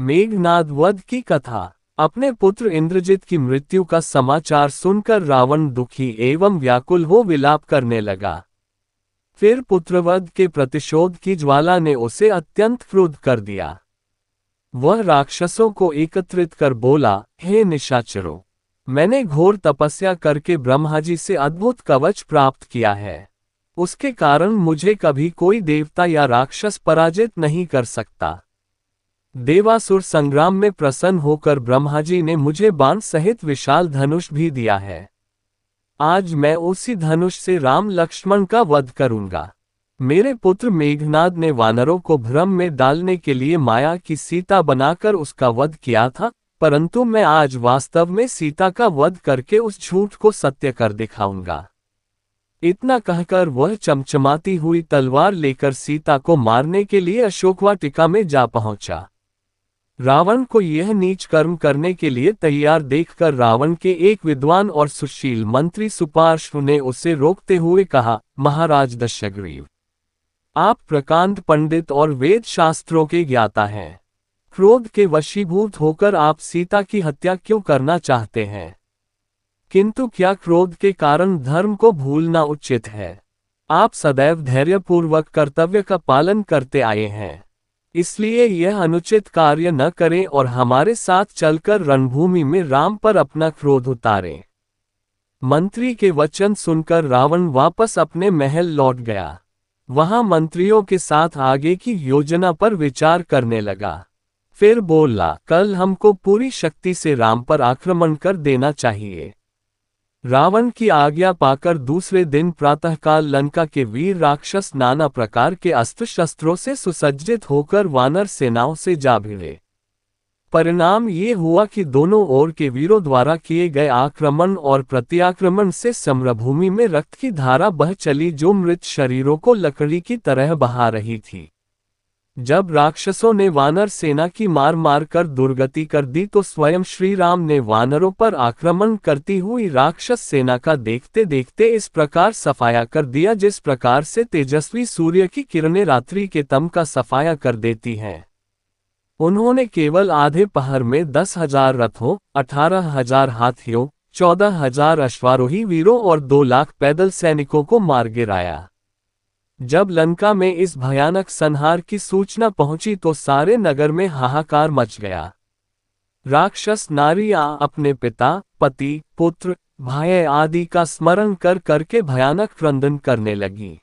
मेघनाद वध की कथा। अपने पुत्र इंद्रजित की मृत्यु का समाचार सुनकर रावण दुखी एवं व्याकुल हो विलाप करने लगा। फिर पुत्रवध के प्रतिशोध की ज्वाला ने उसे अत्यंत क्रुद्ध कर दिया। वह राक्षसों को एकत्रित कर बोला, हे निशाचरों, मैंने घोर तपस्या करके ब्रह्माजी से अद्भुत कवच प्राप्त किया है। उसके कारण मुझे कभी कोई देवता या राक्षस पराजित नहीं कर सकता। देवासुर संग्राम में प्रसन्न होकर ब्रह्माजी ने मुझे बाण सहित विशाल धनुष भी दिया है। आज मैं उसी धनुष से राम लक्ष्मण का वध करूंगा। मेरे पुत्र मेघनाद ने वानरों को भ्रम में डालने के लिए माया की सीता बनाकर उसका वध किया था, परंतु मैं आज वास्तव में सीता का वध करके उस झूठ को सत्य कर दिखाऊंगा। इतना कहकर वह चमचमाती हुई तलवार लेकर सीता को मारने के लिए अशोकवाटिका में जा पहुंचा। रावण को यह नीच कर्म करने के लिए तैयार देखकर रावण के एक विद्वान और सुशील मंत्री सुपार्श्व ने उसे रोकते हुए कहा, महाराज दशग्रीव, आप प्रकांड पंडित और वेद शास्त्रों के ज्ञाता हैं। क्रोध के वशीभूत होकर आप सीता की हत्या क्यों करना चाहते हैं? किंतु क्या क्रोध के कारण धर्म को भूलना उचित है? आप सदैव धैर्यपूर्वक कर्तव्य का पालन करते आए हैं, इसलिए यह अनुचित कार्य न करें और हमारे साथ चलकर रणभूमि में राम पर अपना क्रोध उतारें। मंत्री के वचन सुनकर रावण वापस अपने महल लौट गया। वहां मंत्रियों के साथ आगे की योजना पर विचार करने लगा। फिर बोला, कल हमको पूरी शक्ति से राम पर आक्रमण कर देना चाहिए। रावण की आज्ञा पाकर दूसरे दिन प्रातःकाल लंका के वीर राक्षस नाना प्रकार के अस्त्र शस्त्रों से सुसज्जित होकर वानर सेनाओं से जा भिड़े। परिणाम ये हुआ कि दोनों ओर के वीरों द्वारा किए गए आक्रमण और प्रत्याक्रमण से समरभूमि में रक्त की धारा बह चली, जो मृत शरीरों को लकड़ी की तरह बहा रही थी। जब राक्षसों ने वानर सेना की मार मार कर दुर्गति कर दी तो स्वयं श्री राम ने वानरों पर आक्रमण करती हुई राक्षस सेना का देखते देखते इस प्रकार सफाया कर दिया, जिस प्रकार से तेजस्वी सूर्य की किरणें रात्रि के तम का सफाया कर देती हैं। उन्होंने केवल आधे पहर में 10,000 रथों, 18,000 हाथियों, 14,000 अश्वारोही वीरों और 2 लाख पैदल सैनिकों को मार गिराया। जब लंका में इस भयानक संहार की सूचना पहुंची तो सारे नगर में हाहाकार मच गया। राक्षस नारियां अपने पिता, पति, पुत्र, भाई आदि का स्मरण कर करके भयानक क्रंदन करने लगी।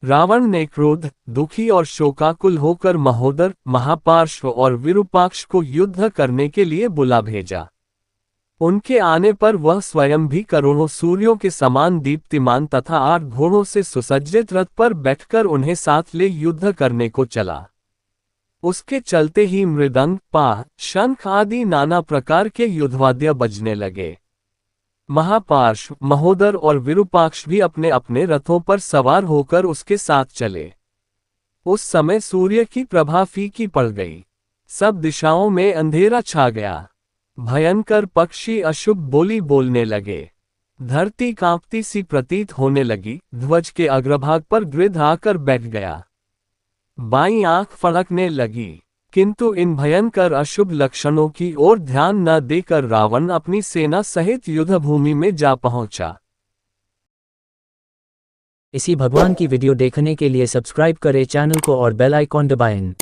रावण ने क्रोध, दुखी और शोकाकुल होकर महोदर, महापार्श्व और विरूपाक्ष को युद्ध करने के लिए बुला भेजा। उनके आने पर वह स्वयं भी करोड़ों सूर्यों के समान दीप्तिमान तथा 8 घोड़ों से सुसज्जित रथ पर बैठकर उन्हें साथ ले युद्ध करने को चला। उसके चलते ही मृदंग, पाह, शंख आदि नाना प्रकार के युद्धवाद्य बजने लगे। महापार्श्व, महोदर और विरूपाक्ष भी अपने अपने रथों पर सवार होकर उसके साथ चले। उस समय सूर्य की प्रभा फीकी पड़ गई। सब दिशाओं में अंधेरा छा गया। भयंकर पक्षी अशुभ बोली बोलने लगे। धरती कांपती सी प्रतीत होने लगी। ध्वज के अग्रभाग पर गिद्ध आकर बैठ गया। बाईं आंख फड़कने लगी। किंतु इन भयंकर अशुभ लक्षणों की ओर ध्यान न देकर रावण अपनी सेना सहित युद्धभूमि में जा पहुंचा। इसी भगवान की वीडियो देखने के लिए सब्सक्राइब करें चैनल को और बेल आइकॉन दबाएं।